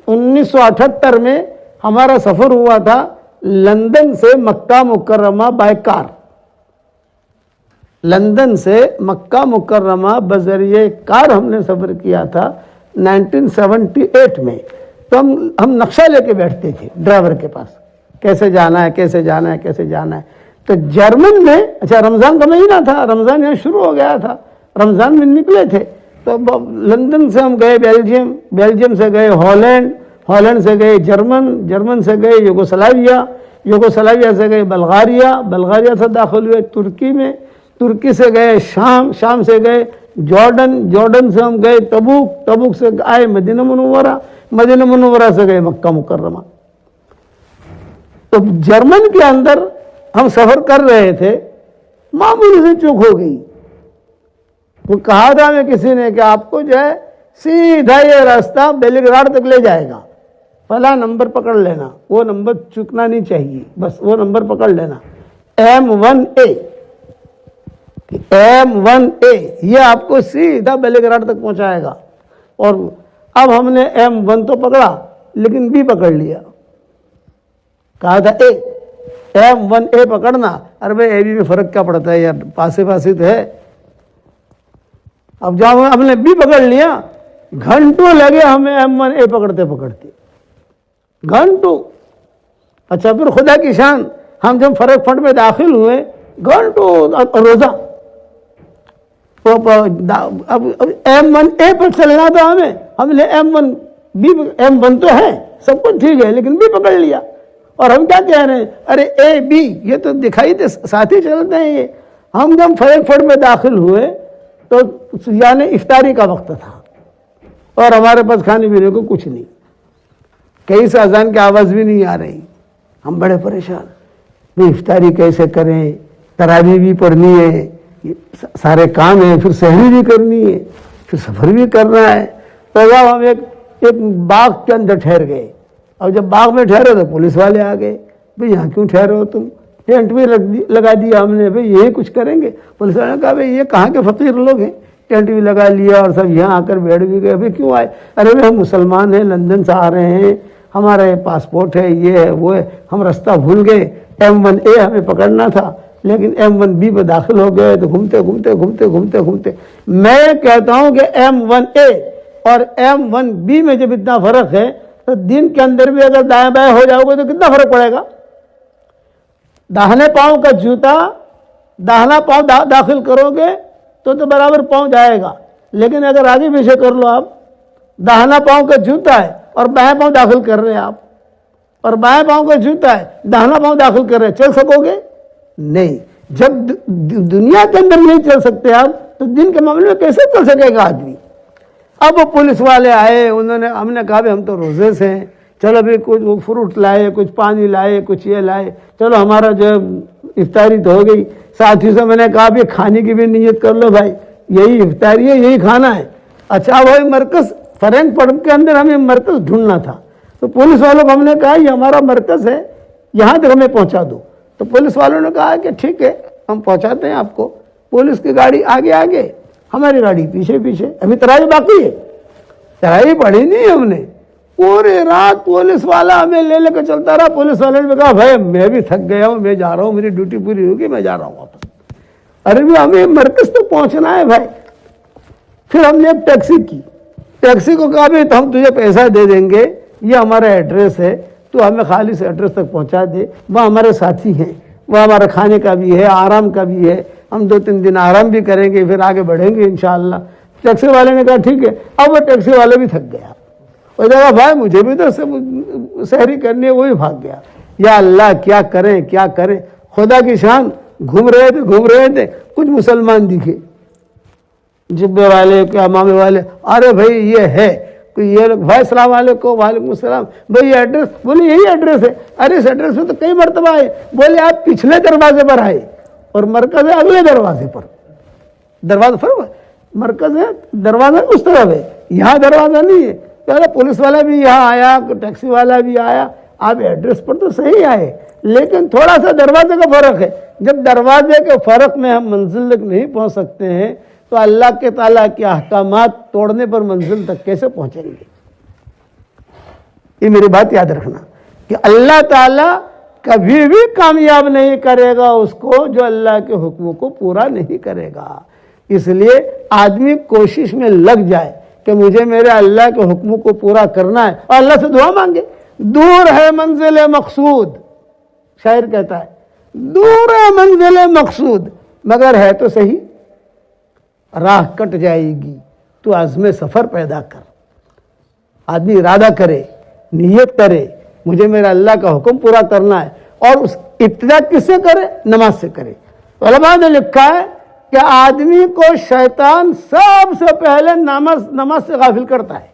1978 میں ہمارا سفر ہوا تھا لندن سے مکہ مکرمہ بائی کار، لندن سے مکہ مکرمہ بذریعہ کار ہم نے سفر کیا تھا 1978 میں۔ تو ہم نقشہ لے کے بیٹھتے تھے ڈرائیور کے پاس، کیسے جانا ہے کیسے جانا ہے کیسے جانا ہے۔ تو جرمن میں، اچھا رمضان کا مہینہ تھا، رمضان یہاں شروع ہو گیا تھا، رمضان میں نکلے تھے۔ تو لندن سے ہم گئے بیلجیم، بیلجیم سے گئے ہالینڈ، ہالینڈ سے گئے جرمن، جرمن سے گئے یوگوسلاویا، یوگوسلاویا سے گئے بلغاریہ، بلغاریہ سے داخل ہوئے ترکی میں، ترکی سے گئے شام، شام سے گئے جارڈن، جارڈن سے ہم گئے تبوک، تبوک سے آئے مدینہ منورہ، مدینہ منورہ سے گئے مکہ مکرمہ۔ تو جرمن کے اندر ہم سفر کر رہے تھے، معمولی سے چوک ہو گئی۔ وہ کہا تھا ہمیں کسی نے کہ آپ کو جو ہے سیدھا یہ راستہ بیلگراڈ تک لے جائے گا، فلاں نمبر پکڑ لینا، وہ نمبر چکنا نہیں چاہیے، بس وہ نمبر پکڑ لینا، M1A، M1A یہ آپ کو سیدھا بیلگراڈ تک پہنچائے گا۔ اور اب ہم نے M1 تو پکڑا لیکن B پکڑ لیا، کہا تھا M1A پکڑنا۔ ارے بھائی A B میں فرق کیا پڑتا ہے یار، پاسے پاسے تو ہے۔ اب جب ہم نے B پکڑ لیا، گھنٹوں لگے ہمیں M1A پکڑتے پکڑتے، گھنٹوں۔ اچھا پھر خدا کی شان، ہم جب فرق فنڈ میں داخل ہوئے، گھنٹوں روزہ، اب M1A پر چلنا تھا ہمیں، ہم نے M1 تو ہے سب کچھ ٹھیک ہے لیکن B پکڑ لیا۔ اور ہم کیا کہہ رہے ہیں، ارے A B یہ تو دکھائی دے ساتھ ہی چلتے ہیں یہ۔ ہم جب فرق فنڈ میں داخل ہوئے تو یعنی افطاری کا وقت تھا اور ہمارے پاس کھانے پینے کو کچھ نہیں، کہیں سے اذان کی آواز بھی نہیں آ رہی۔ ہم بڑے پریشان، بھئی افطاری کیسے کریں، تراویح بھی پڑھنی ہے، سارے کام ہیں، پھر سحری بھی کرنی ہے، پھر سفر بھی کرنا ہے۔ تو جب ہم ایک باغ کے اندر ٹھہر گئے، اور جب باغ میں ٹھہرے تو پولیس والے آ گئے، بھئی یہاں کیوں ٹھہرے ہو تم؟ ٹینٹ بھی لگا دیا ہم نے، بھئی یہی کچھ کریں گے؟ پولیس والے نے کہا بھئی یہ کہاں کے فقیر لوگ ہیں، ٹینٹ بھی لگا لیا اور سب یہاں آ کر بیٹھ بھی گئے، بھئی کیوں آئے؟ ارے بھئی ہم مسلمان ہیں، لندن سے آ رہے ہیں، ہمارا یہ پاسپورٹ ہے، یہ ہے وہ ہے، ہم رستہ بھول گئے، M1A ہمیں پکڑنا تھا لیکن M1B پہ داخل ہو گئے۔ تو گھومتے گھومتے گھومتے گھومتے گھومتے میں کہتا ہوں کہ M1A اور M1B میں جب اتنا فرق ہے تو دن کے اندر بھی اگر دائیں بائیں ہو جاؤ گے تو کتنا فرق پڑے گا؟ داہنے پاؤں کا جوتا داہنا پاؤں داخل کرو گے تو برابر پاؤں جائے گا، لیکن اگر آگے پیچھے کر لو، آپ داہنا پاؤں کا جوتا ہے اور بائیں پاؤں داخل کر رہے ہیں آپ، اور بائیں پاؤں کا جوتا ہے داہنا پاؤں داخل کر رہے ہیں، چل سکو گے؟ نہیں۔ جب دنیا کے اندر نہیں چل سکتے آپ تو دن کے معاملے میں کیسے چل سکے گا آدمی؟ اب وہ پولیس والے آئے، ہم نے کہا ہم تو روزے سے ہیں، چلو بھی کچھ فروٹ لائے، کچھ پانی لائے، کچھ یہ لائے، چلو ہمارا جو افطاری تو ہو گئی۔ ساتھی سے میں نے کہا بھی کھانے کی بھی نیت کر لو بھائی، یہی افطاری ہے، یہی کھانا ہے۔ اچھا وہی مرکز فرینک پڑھ کے اندر ہمیں مرکز ڈھونڈنا تھا، تو پولیس والوں کو ہم نے کہا یہ ہمارا مرکز ہے، یہاں تک ہمیں پہنچا دو۔ تو پولیس والوں نے کہا کہ ٹھیک ہے ہم پہنچاتے ہیں آپ کو۔ پولیس کی گاڑی آگے آگے، ہماری گاڑی پیچھے پیچھے۔ ابھی تراویح باقی ہے، تراویح پڑھی نہیں ہم نے، پوری رات پولیس والا ہمیں لے لے کے چلتا رہا۔ پولیس والے نے کہا بھائی میں بھی تھک گیا ہوں، میں جا رہا ہوں، میری ڈیوٹی پوری ہوگی، میں جا رہا ہوں واپس۔ ارے بھی ہمیں مرکز تک پہنچنا ہے بھائی۔ پھر ہم نے ایک ٹیکسی کی، ٹیکسی کو کہا بھی ہم تجھے پیسہ دے دیں گے، یہ ہمارا ایڈریس ہے، تو ہمیں خالص ایڈریس تک پہنچا دے، وہ ہمارے ساتھی ہیں، وہ ہمارا کھانے کا بھی ہے، آرام کا بھی ہے، ہم 2-3 دن آرام بھی کریں گے، پھر آگے بڑھیں گے انشاءاللہ۔ ٹیکسی والے نے کہا ٹھیک ہے۔ اب وہ ٹیکسی والے بھی تھک گیا، وہ کہا بھائی مجھے بھی تو سحری کرنی ہے، وہی بھاگ گیا۔ یا اللہ کیا کریں کیا کریں، خدا کی شان۔ گھوم رہے تھے کچھ مسلمان دکھے، جبے والے کے امامے والے، ارے بھائی یہ ہے یہ لوگ، بھائی السلام علیکم، وعلیکم السلام، بھائی یہ ایڈریس؟ بولے یہی ایڈریس ہے۔ ارے اس ایڈریس میں تو کئی مرتبہ آئے۔ بولے آپ پچھلے دروازے پر آئے اور مرکز ہے اگلے دروازے پر، دروازہ فرق مرکز ہے، دروازہ اس طرف ہے، یہاں دروازہ نہیں ہے۔ پہلے پولیس والا بھی یہاں آیا، ٹیکسی والا بھی آیا، آپ ایڈریس پر تو صحیح آئے لیکن تھوڑا سا دروازے کا فرق ہے۔ جب دروازے کے فرق میں ہم منزل تک نہیں پہنچ سکتے ہیں تو اللہ کے تعالیٰ کے احکامات توڑنے پر منزل تک کیسے پہنچیں گے؟ یہ میری بات یاد رکھنا کہ اللہ تعالیٰ کبھی بھی کامیاب نہیں کرے گا اس کو جو اللہ کے حکموں کو پورا نہیں کرے گا. اس لیے آدمی کوشش میں لگ جائے کہ مجھے میرے اللہ کے حکموں کو پورا کرنا ہے اور اللہ سے دعا مانگے. دور ہے منزل مقصود، شاعر کہتا ہے دور ہے منزل مقصود مگر ہے تو صحیح، راہ کٹ جائے گی تو عزم سفر پیدا کر. آدمی ارادہ کرے، نیت کرے مجھے میرا اللہ کا حکم پورا کرنا ہے، اور اس ابتدا کس سے کرے؟ نماز سے کرے. علماء نے لکھا ہے کہ آدمی کو شیطان سب سے پہلے نماز سے غافل کرتا ہے.